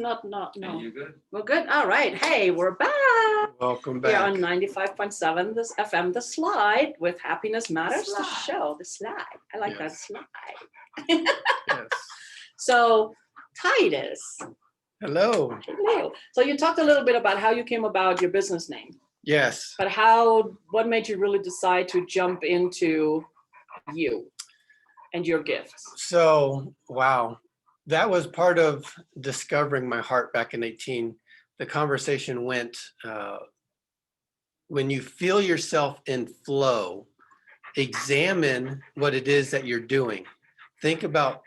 No. You good? We're good. All right. Hey, we're back. Welcome We're back. on 95.7 this FM, The Slide, with Happiness Matters, the show, The Slide. I like that slide. Yes. So, Titus. Hello. Hello. So you talked a little bit about how you came about your business name, Yes. but what made you really decide to jump into you and your gifts? So, wow. That was part of discovering my heart back in 18. The conversation went, when you feel yourself in flow, examine what it is that you're doing. Think about,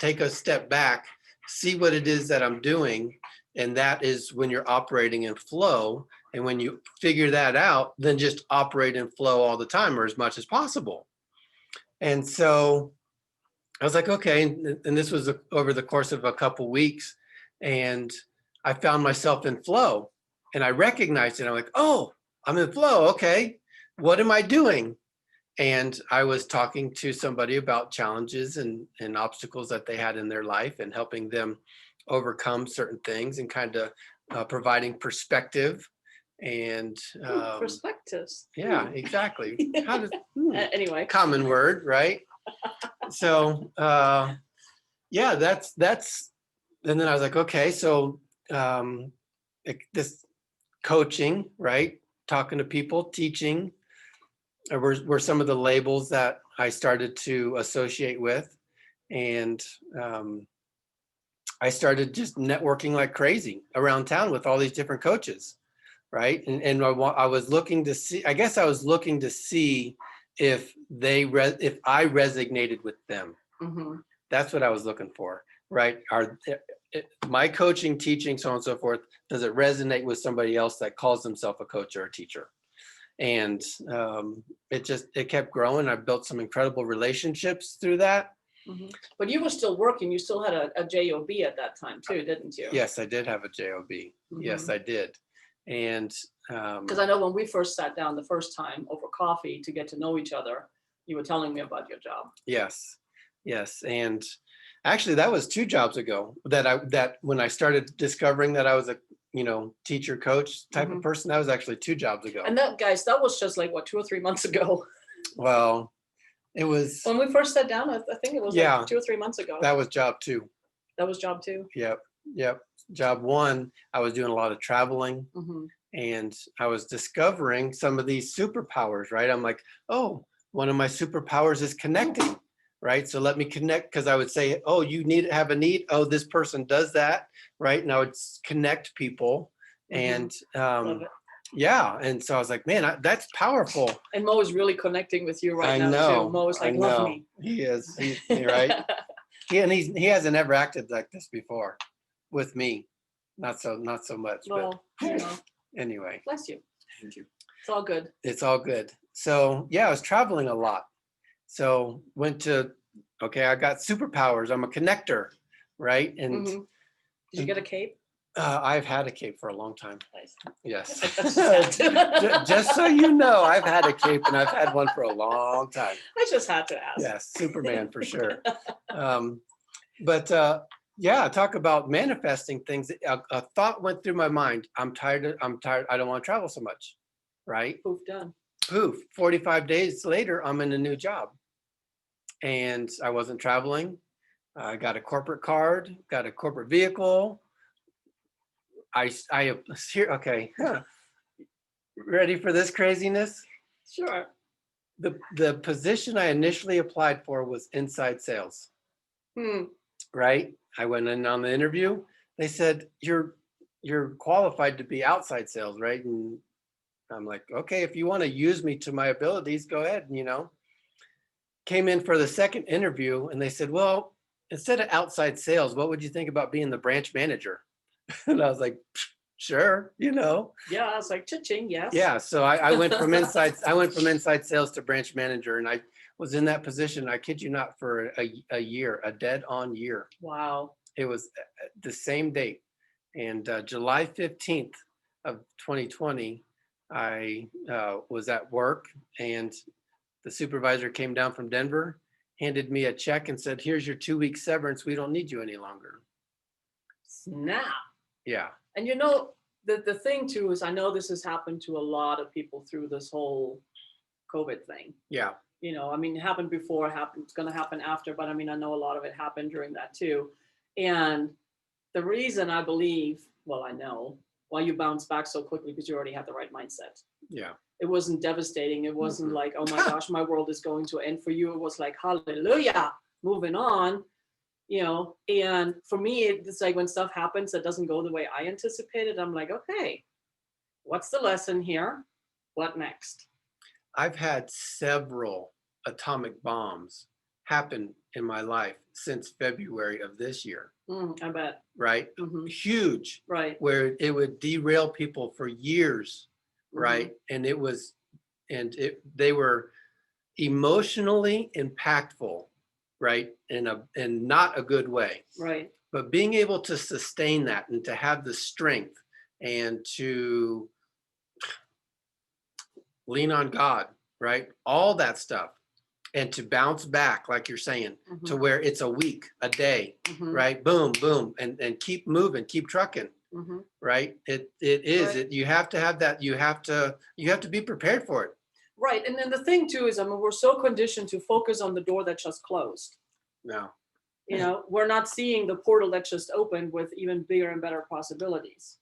take a step back, see what it is that I'm doing. And that is when you're operating in flow. And when you figure that out, then just operate in flow all the time or as much as possible. And so I was like, okay. And this was over the course of a couple weeks. And I found myself in flow and I recognized it. I'm like, oh, I'm in flow. Okay. What am I doing? And I was talking to somebody about challenges and obstacles that they had in their life and helping them overcome certain things and kind of providing perspective and Perspectives. Yeah, exactly. How does Anyway, common word, right? So yeah, that's and then I was like, okay, so this coaching, right? Talking to people, teaching were some of the labels that I started to associate with. And I started just networking like crazy around town with all these different coaches, right? And I was looking to see, I guess I was looking to see if I resonated with them. Mm-hmm. That's what I was looking for, right? My coaching, teaching, so on and so forth, does it resonate with somebody else that calls themselves a coach or a teacher? And it kept growing. I built some incredible relationships through that. Mm-hmm. But you were still working. You still had a job at that time too, didn't you? Yes, I did have a job. Mm-hmm. Yes, I did. And because I know when we first sat down the first time over coffee to get to know each other, you were telling me about your job. Yes. And actually that was 2 jobs ago that when I started discovering that I was a teacher coach type of person, that was actually 2 jobs ago. And that was just like what, 2 or 3 months ago. Well, it was when we first sat down. I think it was like 2 or 3 months ago. That was job 2. That was job 2. Yep. Job 1, I was doing a lot of traveling, and I was discovering some of these superpowers, right? I'm like, oh, one of my superpowers is connecting, right? So let me connect, because I would say, oh, you have a need. Oh, this person does that, right? And I would connect people, and yeah. And so I was like, man, that's powerful. And Mo is really connecting with you right now too. Mo is like, love me. He is, right? He hasn't ever acted like this before with me. Not so much. Well, but anyway. Bless you. Thank you. It's all good. It's all good. So yeah, I was traveling a lot. So I got superpowers. I'm a connector, right? And did you get a cape? I've had a cape for a long time. Nice. Yes. Just so you know, I've had a cape and I've had one for a long time. I just had to ask. Yes, Superman for sure. Yeah, talk about manifesting things. A thought went through my mind. I'm tired. I don't want to travel so much. Right? Poof, done. Poof. 45 days later, I'm in a new job. And I wasn't traveling. I got a corporate card, got a corporate vehicle. Okay. Ready for this craziness? Sure. The position I initially applied for was inside sales. Right? I went in on the interview. They said, you're qualified to be outside sales, right? And I'm like, okay, if you want to use me to my abilities, go ahead. Came in for the second interview and they said, well, instead of outside sales, what would you think about being the branch manager? And I was like, sure, Yeah, I was like, cha-ching, yes. Yeah, so I went from inside sales to branch manager, and I was in that position, I kid you not, for a year, a dead-on year. Wow. It was the same date. And July 15th of 2020, I was at work, and the supervisor came down from Denver, handed me a check and said, here's your 2-week severance. We don't need you any longer. Snap. Yeah. And you know, the thing too is I know this has happened to a lot of people through this whole COVID thing. Yeah. You know, I mean, it happened before, it's going to happen after, but I mean, I know a lot of it happened during that too. And the reason I believe, well, I know why you bounce back so quickly because you already had the right mindset. Yeah. It wasn't devastating. It wasn't like, oh my gosh, my world is going to end. For you, it was like, hallelujah, moving on. You know, and for me, it's like when stuff happens that doesn't go the way I anticipated, I'm like, okay, what's the lesson here? What next? I've had several atomic bombs happen in my life since February of this year, I bet. right? Mhm. Huge, Right. where it would derail people for years, Mhm. right? And they were emotionally impactful, right? In not a good way. Right. But being able to sustain that and to have the strength and to lean on God, right? All that stuff. And to bounce back, like you're saying, to Mhm. where it's a week, a day, Mhm. right? Boom, boom, and keep moving, keep trucking, Mhm. right? It is. Right. It you have to have that. You have to be prepared for it. Right. And then the thing too is, I mean, we're so conditioned to focus on the door that just closed. No. You know, we're not seeing the portal that just opened with even bigger and better possibilities.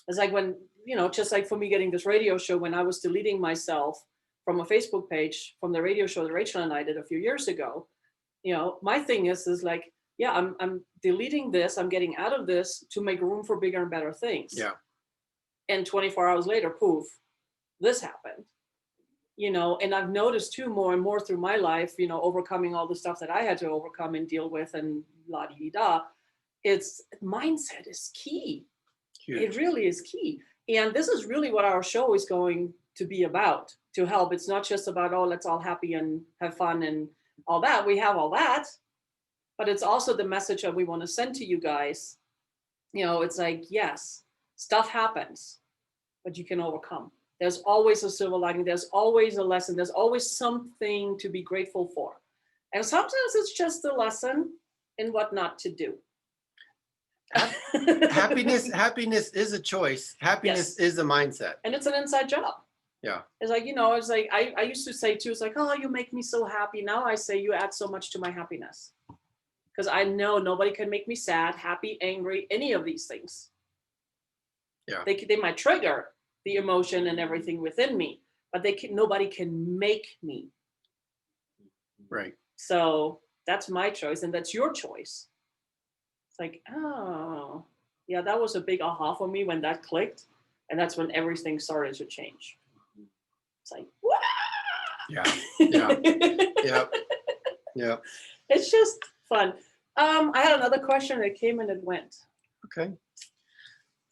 It's like when, you know, just like for me getting this radio show, when I was deleting myself from a Facebook page from the radio show that Rachel and I did a few years ago, you know, my thing is like, yeah, I'm deleting this, I'm getting out of this to make room for bigger and better things. Yeah. And 24 hours later, poof, this happened. You know, and I've noticed too more and more through my life, you know, overcoming all the stuff that I had to overcome and deal with and la di da. It's mindset is key. Huge. It really is key. And this is really what our show is going to be about, to help. It's not just about, oh, let's all happy and have fun and all that. We have all that, but it's also the message that we want to send to you guys. You know, it's like, yes, stuff happens, but you can overcome. There's always a silver lining. There's always a lesson. There's always something to be grateful for. And sometimes it's just a lesson in what not to do. Happiness is a choice. Happiness is a mindset. And it's an inside job. Yeah. It's like, you know, it's like I used to say too, it's like, oh, you make me so happy. Now I say you add so much to my happiness. Because I know nobody can make me sad, happy, angry, any of these things. Yeah. They might trigger the emotion and everything within me, but nobody can make me. Right. So that's my choice, and that's your choice. It's like, oh, yeah, that was a big aha for me when that clicked, and that's when everything started to change. It's like, Wah! Yeah. Yeah. Yeah. It's just fun. I had another question that came and it went. Okay.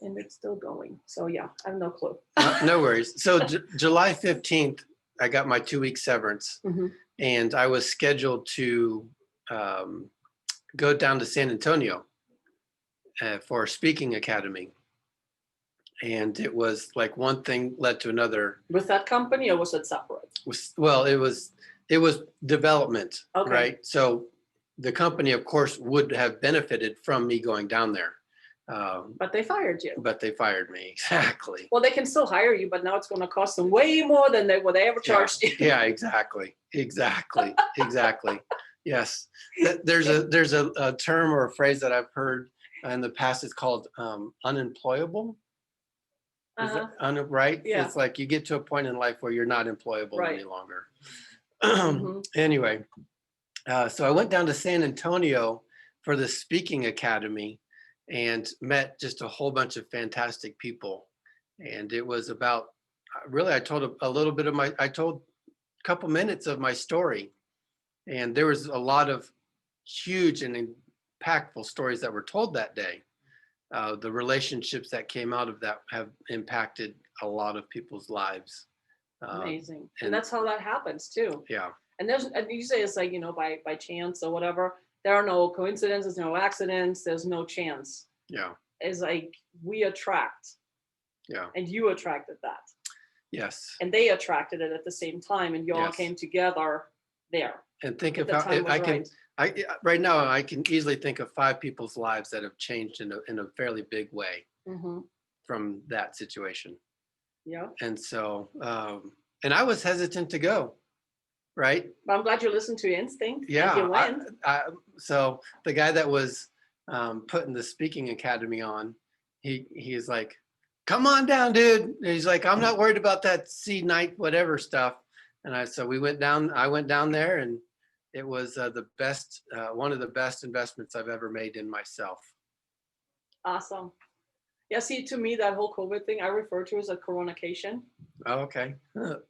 And it's still going. So yeah, I have no clue. No worries. So July 15th, I got my 2-week severance, and I was scheduled to go down to San Antonio for a speaking academy. And it was like one thing led to another. With that company, or was it separate? Well, it was development, Okay. right? So the company, of course, would have benefited from me going down there. But they fired you. But they fired me. Exactly. Well, they can still hire you, but now it's going to cost them way more than what they ever charged you. Yeah, exactly. Yes. There's a term or a phrase that I've heard in the past. It's called unemployable. Is it right? Yeah. It's like you get to a point in life where you're not employable Right. any longer. Anyway, so I went down to San Antonio for the speaking academy and met just a whole bunch of fantastic people. And it was about, really, I told a little bit of I told a couple minutes of my story. And there was a lot of huge and impactful stories that were told that day. The relationships that came out of that have impacted a lot of people's lives. Amazing. And that's how that happens too. Yeah. And you say it's like, you know, by chance or whatever. There are no coincidences, no accidents. There's no chance. Yeah. It's like we attract. Yeah. And you attracted that. Yes. And they attracted it at the same time, and you all came together there. And think of how Right now I can easily think of 5 people's lives that have changed in a fairly big way Mm-hmm. from that situation. Yeah. And so, and I was hesitant to go, right? But I'm glad you listened to your instinct and Yeah. you went. So the guy that was putting the speaking academy on, he's like, come on down, dude. And he's like, I'm not worried about that C night, whatever stuff. And so I went down there, and it was the best, one of the best investments I've ever made in myself. Awesome. Yeah, see, to me, that whole COVID thing I refer to as a coronation Oh, okay.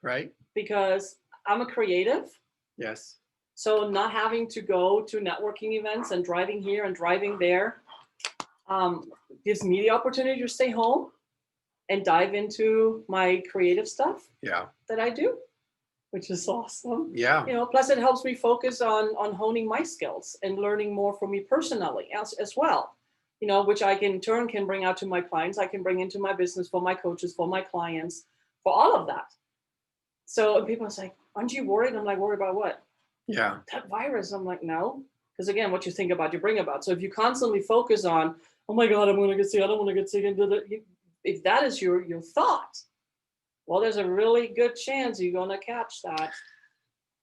Right. because I'm a creative. Yes. So not having to go to networking events and driving here and driving there gives me the opportunity to stay home and dive into my creative stuff Yeah. that I do, which is awesome. Yeah. You know, plus it helps me focus on honing my skills and learning more for me personally as well. You know, which I can in turn can bring out to my clients. I can bring into my business for my coaches, for my clients, for all of that. So and people are like, aren't you worried? I'm like, worried about what? Yeah. That virus. I'm like, no. Because again, what you think about, you bring about. So if you constantly focus on, oh my God, I'm going to get sick, I don't want to get sick, if that is your thought, well, there's a really good chance you're going to catch that.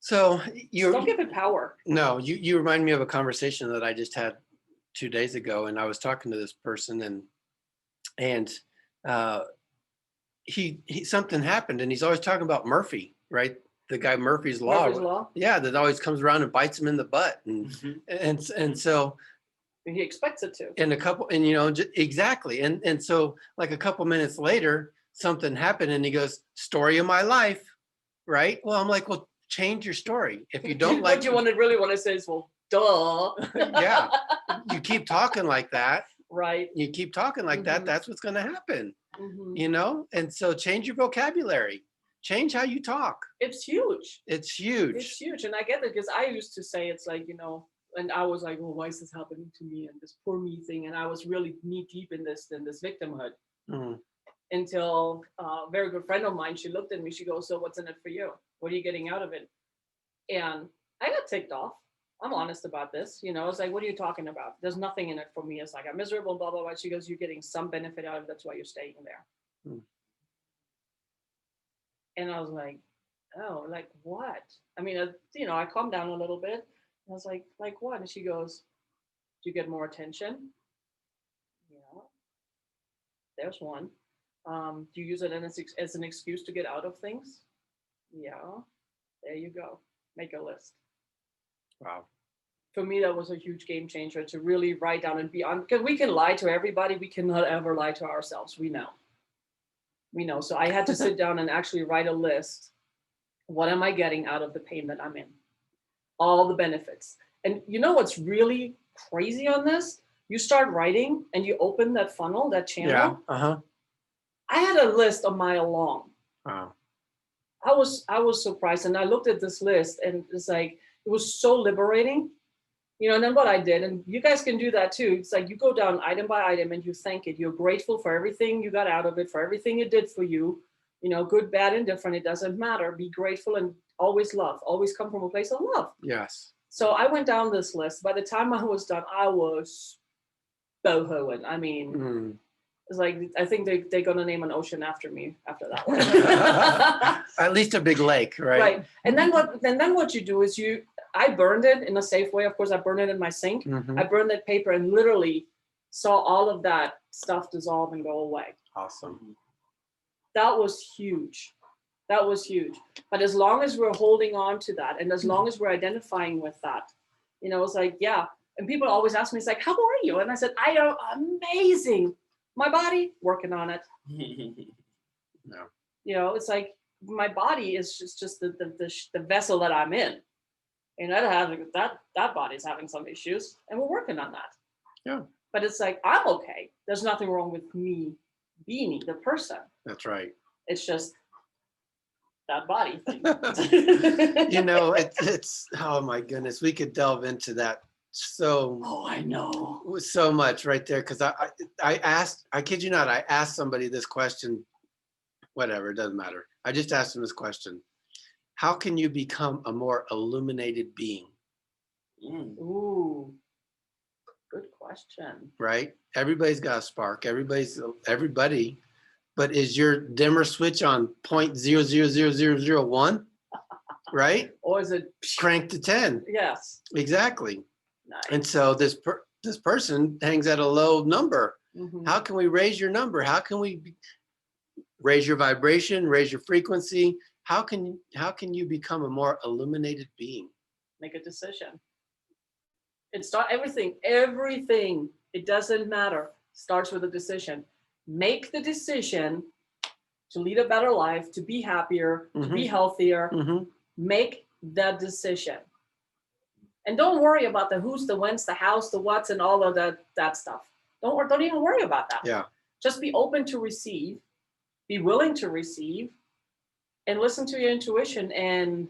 So Don't give it power. No, you remind me of a conversation that I just had 2 days ago, and I was talking to this person, and he something happened, and he's always talking about Murphy, right? The guy Murphy's Law. Murphy's Law. Yeah, that always comes around and bites him in the butt, and so He expects it to. And you know, exactly, and so like a couple minutes later, something happened, and he goes, "Story of my life," right? Well, I'm like, well, change your story if you don't like. What you really want to say is, well, duh. Yeah, you keep talking like that. Right. You keep talking like that. That's what's going to happen. Mm-hmm. You know, and so change your vocabulary. Change how you talk. It's huge. It's huge. It's huge, and I get it because I used to say it's like, you know, and I was like, well, why is this happening to me and this poor me thing, and I was really knee deep in this victimhood until a very good friend of mine, she looked at me, she goes, so what's in it for you? What are you getting out of it? And I got ticked off. I'm honest about this. You know, it's like, what are you talking about? There's nothing in it for me. It's like, I'm miserable, blah, blah, blah. She goes, you're getting some benefit out of it. That's why you're staying there. And I was like, oh, like what? I mean, you know, I calmed down a little bit. I was like what? And she goes, do you get more attention? Yeah, there's one. Do you use it as an excuse to get out of things? Yeah, there you go. Make a list. Wow. For me, that was a huge game changer to really write down and be on, because we can lie to everybody. We cannot ever lie to ourselves. We know. So I had to sit down and actually write a list. What am I getting out of the pain that I'm in? All the benefits. And you know what's really crazy on this? You start writing and you open that funnel, that channel. Yeah. I had a list a mile long. Wow. I was surprised, and I looked at this list, and it's like it was so liberating. You know, and then what I did, and you guys can do that too. It's like you go down item by item and you thank it. You're grateful for everything you got out of it, for everything it did for you. You know, good, bad, indifferent, it doesn't matter. Be grateful and always love. Always come from a place of love. Yes. So I went down this list. By the time I was done, I was bohoing. I mean, it's like, I think they're going to name an ocean after me after that one. At least a big lake, right? Right. And then what you do is I burned it in a safe way. Of course, I burned it in my sink. I burned that paper and literally saw all of that stuff dissolve and go away. Awesome. That was huge. That was huge. But as long as we're holding on to that, and as long as we're identifying with that, you know, it's like, yeah. And people always ask me, it's like, how are you? And I said, I am amazing. My body, working on it. No. You know, it's like my body is just the vessel that I'm in. And that body's having some issues, and we're working on that. Yeah. But it's like, I'm okay. There's nothing wrong with me being the person. That's right. It's just that body thing. You know, it's oh my goodness, we could delve into that. So I know so much right there, because I asked, I kid you not, I asked somebody this question, whatever, it doesn't matter. I just asked them this question: how can you become a more illuminated being? Ooh, good question. right? Everybody's got a spark. Everybody. But is your dimmer switch on 0.000001? Right? Or is it? Crank to 10. Yes. Exactly. Nice. And so this person hangs at a low number. Mhm. How can we raise your number? How can we raise your vibration, raise your frequency? How can you become a more illuminated being? Make a decision. It's not everything. Everything. It doesn't matter. Starts with a decision. Make the decision to lead a better life, to be happier, to be healthier. Make that decision. And don't worry about the who's, the whens, the hows, the whats, and all of that stuff. Don't even worry about that. Yeah. Just be open to receive, be willing to receive, and listen to your intuition. And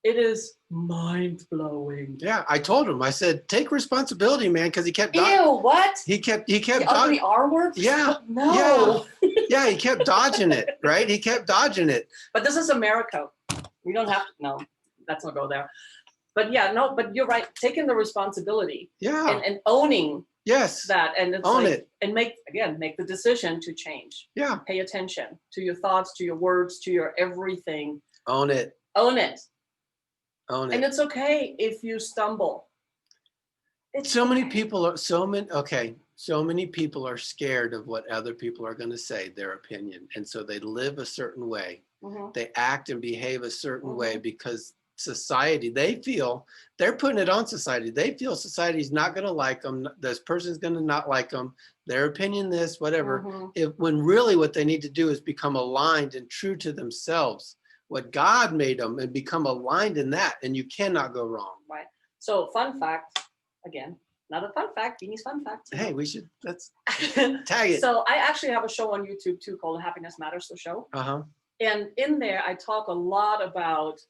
it is mind-blowing. Yeah, I told him. I said, take responsibility, man, because he kept. Ew! What? He kept. The ugly R word? Yeah. No. Yeah, he kept dodging it. Right? He kept dodging it. But this is America. We don't have to. No, let's not go there. But yeah, no. But you're right. Taking the responsibility. Yeah. And owning. Yes. That, and it's own like, it. And make the decision to change. Yeah. Pay attention to your thoughts, to your words, to your everything. Own it. Own it. Own it. And it's okay if you stumble. So many people are so many people are scared of what other people are going to say, their opinion, and so they live a certain way. They act and behave a certain way because society, they feel they're putting it on society. They feel society's not going to like them. This person's going to not like them. Their opinion, this, whatever. When really what they need to do is become aligned and true to themselves, what God made them, and become aligned in that. And you cannot go wrong. Right. So fun fact, again, another fun fact, Beanie's fun fact. Hey, let's tag it. So I actually have a show on YouTube too called Happiness Matters, the show. And in there, I talk a lot about,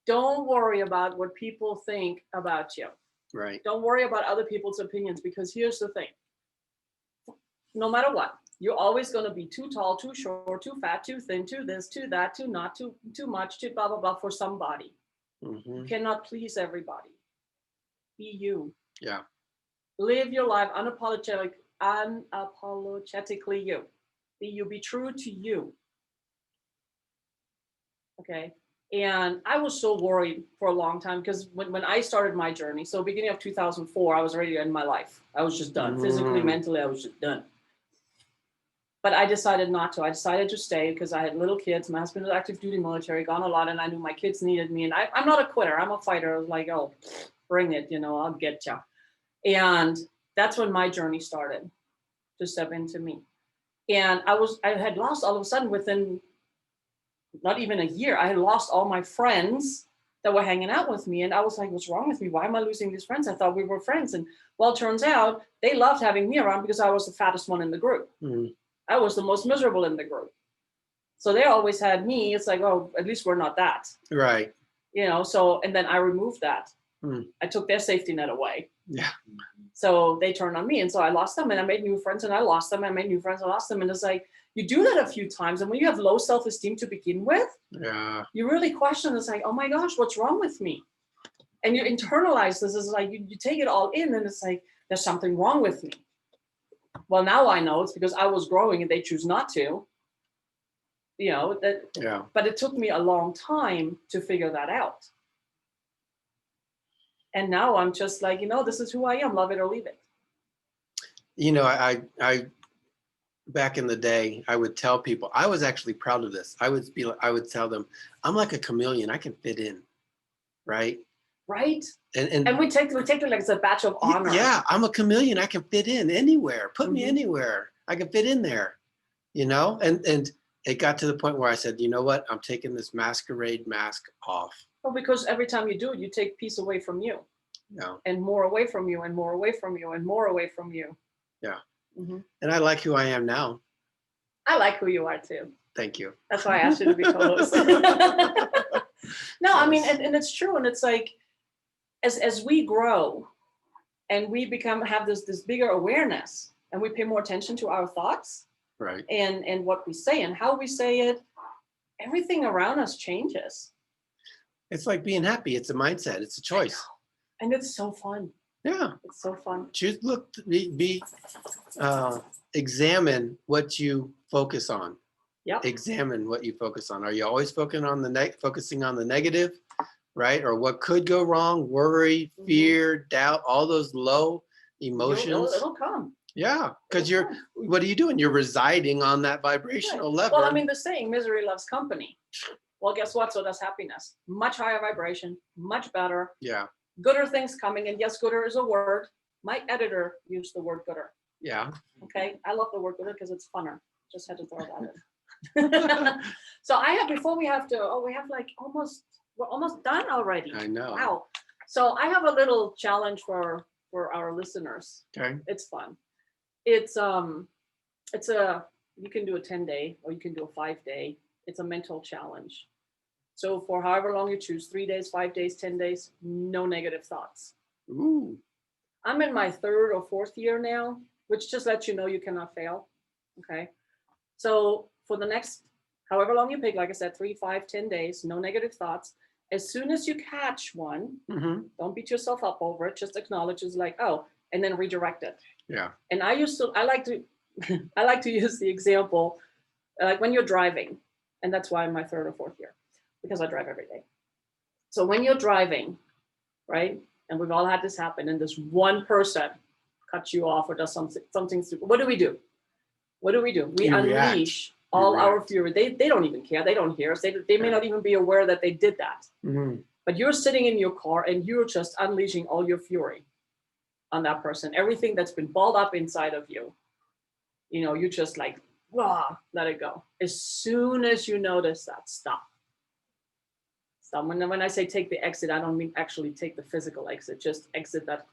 don't worry about what people think about you. Right. Don't worry about other people's opinions, because here's the thing. No matter what, you're always going to be too tall, too short, too fat, too thin, too this, too that, too not, too much, too blah, blah, blah for somebody. You cannot please everybody. Be you. Yeah. Live your life unapologetically you. Be you. Be true to you. Okay. And I was so worried for a long time because when I started my journey, so beginning of 2004, I was ready to end my life. I was just done. Physically, mentally, I was just done. But I decided not to. I decided to stay because I had little kids. My husband was active duty military, gone a lot, and I knew my kids needed me. And I'm not a quitter. I'm a fighter. I was like, oh, bring it, I'll get you. And that's when my journey started to step into me. And I had lost all of a sudden within not even a year, I had lost all my friends that were hanging out with me. And I was like, what's wrong with me? Why am I losing these friends? I thought we were friends. And well, it turns out they loved having me around because I was the fattest one in the group. I was the most miserable in the group. So they always had me. It's like, oh, at least we're not that. Right. So, and then I removed that. I took their safety net away. Yeah. So they turned on me. And so I lost them and I made new friends and I lost them. I made new friends and I lost them. And it's like, you do that a few times. And when you have low self-esteem to begin with, you really question, it's like, oh my gosh, what's wrong with me? And you internalize this. It's like, you take it all in and it's like, there's something wrong with me. Well, now I know it's because I was growing and they choose not to, but it took me a long time to figure that out. And now I'm just like, this is who I am, love it or leave it. I back in the day, I would tell people, I was actually proud of this. I would tell them, I'm like a chameleon. I can fit in. Right. Right. And we take it like it's a badge of honor. Yeah. I'm a chameleon. I can fit in anywhere. Put me anywhere. I can fit in there, and it got to the point where I said, you know what? I'm taking this masquerade mask off. Well, because every time you do it, you take peace away from you. Yeah. And more away from you and more away from you and more away from you. Yeah. And I like who I am now. I like who you are too. Thank you. That's why I asked you to be co-host. No, I mean, and it's true. And it's like, as we grow and we have this bigger awareness and we pay more attention to our thoughts. Right. And what we say and how we say it, everything around us changes. It's like being happy. It's a mindset. It's a choice. And it's so fun. Yeah. It's so fun. Choose, look, examine what you focus on. Yep. Examine what you focus on. Are you always focusing on the negative, right? Or what could go wrong? Worry, fear, doubt, all those low emotions. It'll come. Yeah, because It'll you're, come. what are you doing? You're residing on that vibrational level. Well, I mean, the saying, misery loves company. Well, guess what? So does happiness. Much higher vibration, much better. Yeah. Gooder things coming. And yes, gooder is a word. My editor used the word gooder. Yeah. Okay. I love the word gooder because it's funner. Just had to throw that in. So I have, before we have to, we have like we're almost done already. I know. Wow. So I have a little challenge for our listeners. Okay. It's fun. It's you can do a 10-day or you can do a 5-day. It's a mental challenge. So for however long you choose, 3 days, 5 days, 10 days, no negative thoughts. Ooh. I'm in my 3rd or 4th year now, which just lets you know you cannot fail. Okay. So for the next, however long you pick, like I said, 3, 5, 10 days, no negative thoughts. As soon as you catch one, don't beat yourself up over it. Just acknowledge it's like, oh, and then redirect it. Yeah. And I like to I like to use the example, like when you're driving, and that's why I'm my 3rd or 4th year, because I drive every day. So when you're driving, right, and we've all had this happen, and this one person cuts you off or does something stupid, what do we do? What do? We unleash all our fury. They don't even care. They don't hear us. They may not even be aware that they did that. But you're sitting in your car and you're just unleashing all your fury on that person. Everything that's been balled up inside of you, you just like, let it go. As soon as you notice that, stop. When I say take the exit, I don't mean actually take the physical exit. Just exit that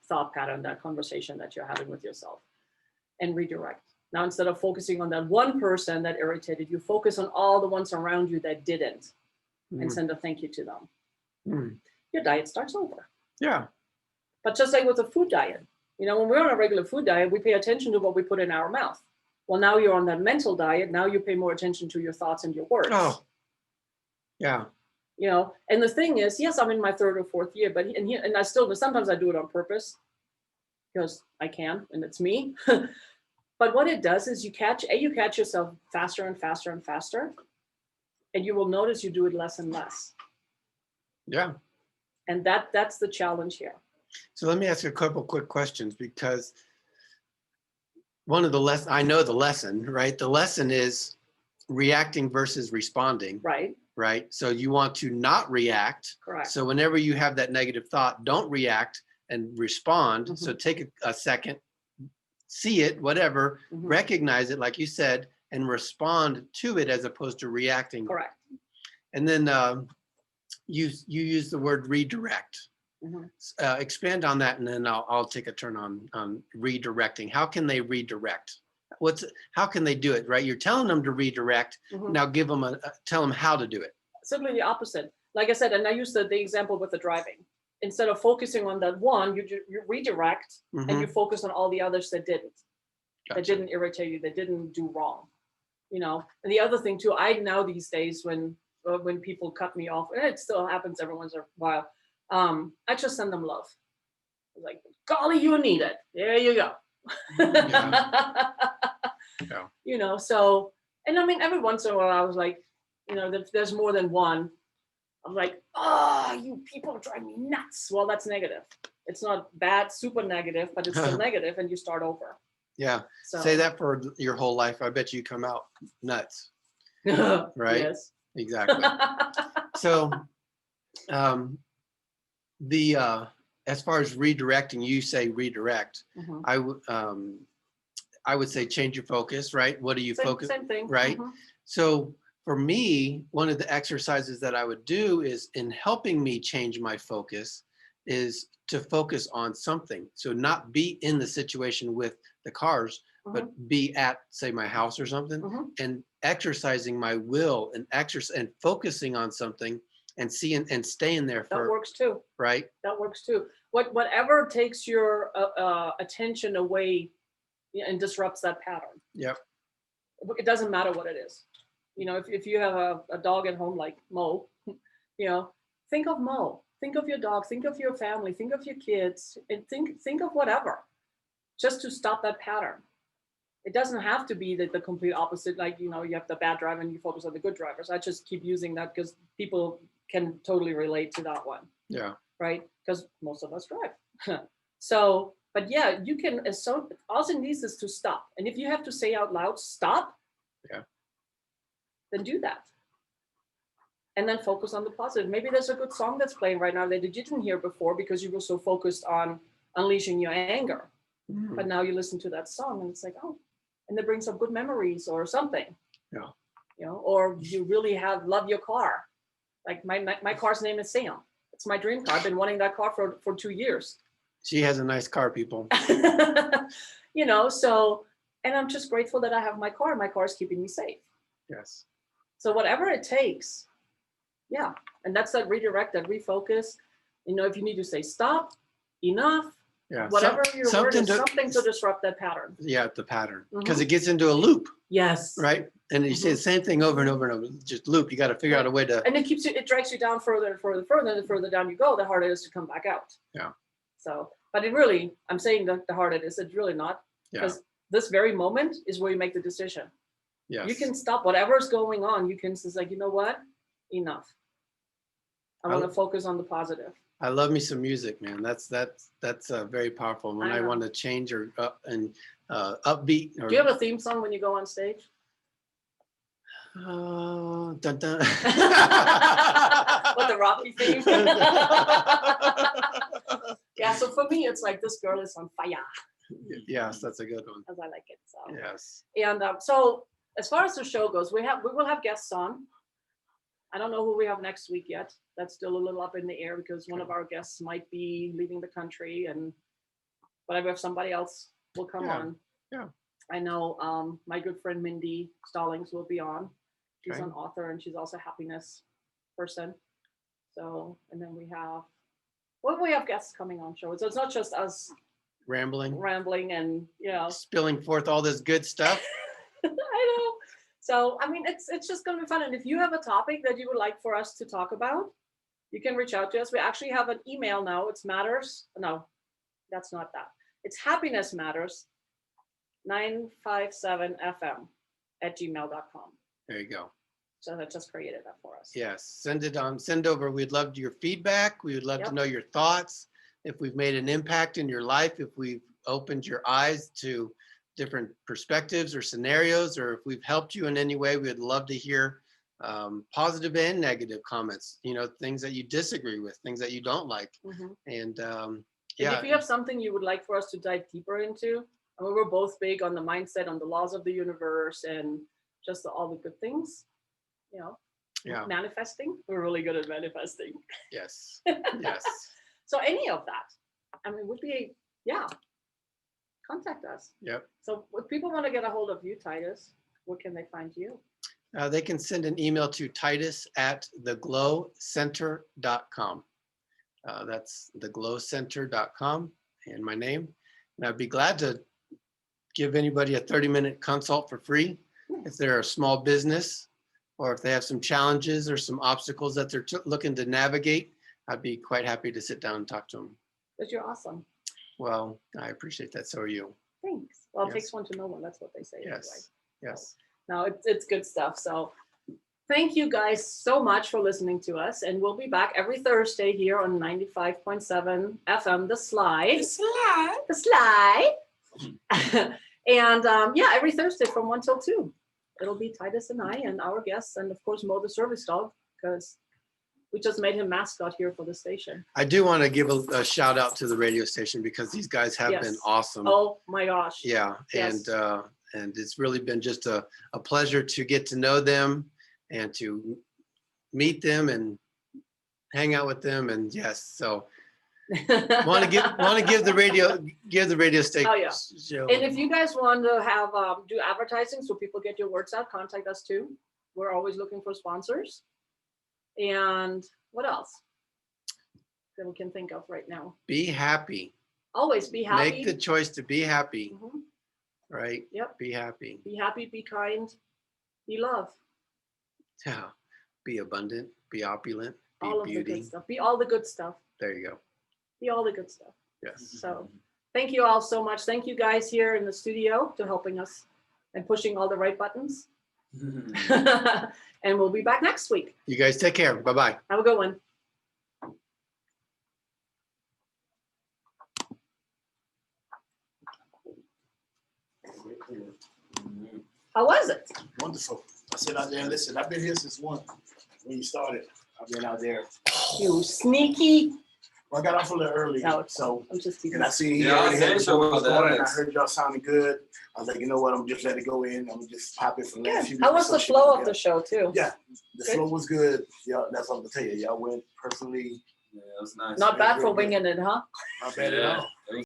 thought pattern, that conversation that you're having with yourself, and redirect. Now, instead of focusing on that one person that irritated you, focus on all the ones around you that didn't, and send a thank you to them. Your diet starts over. Yeah. But just like with a food diet, when we're on a regular food diet, we pay attention to what we put in our mouth. Well, now you're on that mental diet. Now you pay more attention to your thoughts and your words. Oh, yeah. And the thing is, yes, I'm in my 3rd or 4th year, but and I still, sometimes I do it on purpose because I can, and it's me. But what it does is you catch yourself faster and faster and faster, and you will notice you do it less and less. Yeah. And that's the challenge here. So let me ask you a couple quick questions, because one of the lessons, I know the lesson, right? The lesson is reacting versus responding. Right. Right. So you want to not react. Correct. So whenever you have that negative thought, don't react and respond. So take a second, see it, whatever, recognize it, like you said, and respond to it as opposed to reacting. Correct. And then you use the word redirect. Expand on that, and then I'll take a turn on redirecting. How can they redirect? How can they do it? Right, you're telling them to redirect. Now give them tell them how to do it. Simply the opposite. Like I said, and I used the example with the driving. Instead of focusing on that one, you redirect and you focus on all the others that didn't. Gotcha. That didn't irritate you, that didn't do wrong. And the other thing too, I know these days when people cut me off, and it still happens every once in a while, I just send them love. Like, golly, you need it. There you go. Yeah. Yeah. So, and I mean, every once in a while I was like, there's more than one. I'm like, you people drive me nuts. Well, that's negative. It's not bad, super negative, but it's still negative, and you start over. Yeah. So, say that for your whole life. I bet you come out nuts. Right? Yes. Exactly. So, as far as redirecting, you say redirect. I would say change your focus, right? What do you focus? Same thing. Right. So for me, one of the exercises that I would do is, in helping me change my focus, is to focus on something. So not be in the situation with the cars, but be at, say, my house or something, and exercising my will and focusing on something and seeing and staying there. That works too. Right. That works too. Whatever takes your attention away and disrupts that pattern. Yep. It doesn't matter what it is. If you have a dog at home like Mo, think of Mo. Think of your dog, think of your family, think of your kids, and think of whatever, just to stop that pattern. It doesn't have to be the complete opposite, like, you have the bad driver and you focus on the good drivers. I just keep using that because people can totally relate to that one. Yeah. Right? Because most of us drive. So, but yeah, you can, so all it needs is to stop. And if you have to say out loud, stop, Yeah. then do that. And then focus on the positive. Maybe there's a good song that's playing right now that you didn't hear before because you were so focused on unleashing your anger. Mhm. But now you listen to that song and it's like, oh, and it brings up good memories or something. Yeah. Or you really love your car. Like my car's name is Sam. It's my dream car. I've been wanting that car for 2 years. She has a nice car, people. So, and I'm just grateful that I have my car. My car is keeping me safe. Yes. So whatever it takes, yeah. And that's that redirect, that refocus. If you need to say stop, enough, Yeah. whatever your word is, to, something to disrupt that pattern. Yeah, the pattern. Because it gets into a loop. Yes. Right. And you say the same thing over and over and over. Just loop. You got to figure out a way to. And it drags you down further and further and further. And the further down you go, the harder it is to come back out. Yeah. So, but it really, I'm saying that the harder it is, it's really not. Because this very moment is where you make the decision. Yes. You can stop whatever's going on. You can just like, you know what? Enough. I want to focus on the positive. I love me some music, man. That's very powerful. When I want to change or upbeat. Or, do you have a theme song when you go on stage? Dun, dun. What, the Rocky theme? Yeah, so for me, it's like this girl is on fire. Yes, that's a good one. As I like it. So yes. And so as far as the show goes, we will have guests on. I don't know who we have next week yet. That's still a little up in the air because one of our guests might be leaving the country, but if somebody else will come on. Yeah. I know my good friend Mindy Stallings will be on. She's an author and she's also a happiness person. So, and then we have guests coming on show. So it's not just us rambling and spilling forth all this good stuff. I know. So I mean, it's just going to be fun. And if you have a topic that you would like for us to talk about, you can reach out to us. We actually have an email now. It's matters. No, that's not that. It's happiness matters 957fm@gmail.com. There you go. So that just created that for us. Yes, send over. We'd love your feedback. We would love to know your thoughts. If we've made an impact in your life, if we've opened your eyes to different perspectives or scenarios, or if we've helped you in any way, we'd love to hear positive and negative comments, things that you disagree with, things that you don't like. And if you have something you would like for us to dive deeper into, I mean, we're both big on the mindset, on the laws of the universe, and just all the good things, manifesting. We're really good at manifesting. Yes. Yes. So any of that, I mean, would be, contact us. Yep. So if people want to get a hold of you, Titus, where can they find you? They can send an email to titus@theglowcenter.com. That's theglowcenter.com and my name. And I'd be glad to give anybody a 30-minute consult for free. If they're a small business or if they have some challenges or some obstacles that they're looking to navigate, I'd be quite happy to sit down and talk to them. Because you're awesome. Well, I appreciate that. So are you. Thanks. Well, it takes one to know one. That's what they say. Yes. Anyway. Yes. No, it's good stuff. So thank you guys so much for listening to us. And we'll be back every Thursday here on 95.7 FM, The Slide. The Slide. And every Thursday from 1 till 2. It'll be Titus and I and our guests, and of course Mo the service dog, because we just made him mascot here for the station. I do want to give a shout out to the radio station because these guys have been awesome. Oh my gosh. Yeah. Yes. And it's really been just a pleasure to get to know them and to meet them and hang out with them. And yes, so want to give the radio station. Oh yeah. And if you guys want to have do advertising so people get your words out, contact us too. We're always looking for sponsors. And what else that we can think of right now? Be happy. Always be happy. Make the choice to be happy. Right? Yep. Be happy. Be happy, be kind, be love. Yeah. Be abundant, be opulent, all of the beauty. good stuff. Be all the good stuff. There you go. Be all the good stuff. Yes. So thank you all so much. Thank you guys here in the studio to helping us and pushing all the right buttons. And we'll be back next week. You guys take care. Bye-bye. Have a good one. How was it? Wonderful. I sit out there and listen. I've been here since when you started. I've been out there. You sneaky. Well, I got off a little early, No, so I'm just teasing. and I see you Yeah, I already had think the so doors about that. going, and I It's- heard y'all sounding good. I was like, you know what? I'm just let it go in. I'm just pop it for the Good. last few How was minutes. the So flow she- of the show too? Yeah, the Good. flow was good. Y'all, that's all I'm gonna tell you. Y'all went perfectly. Yeah, it was nice. Not bad for Real good. winging it, huh? Not bad at Yeah. all. It was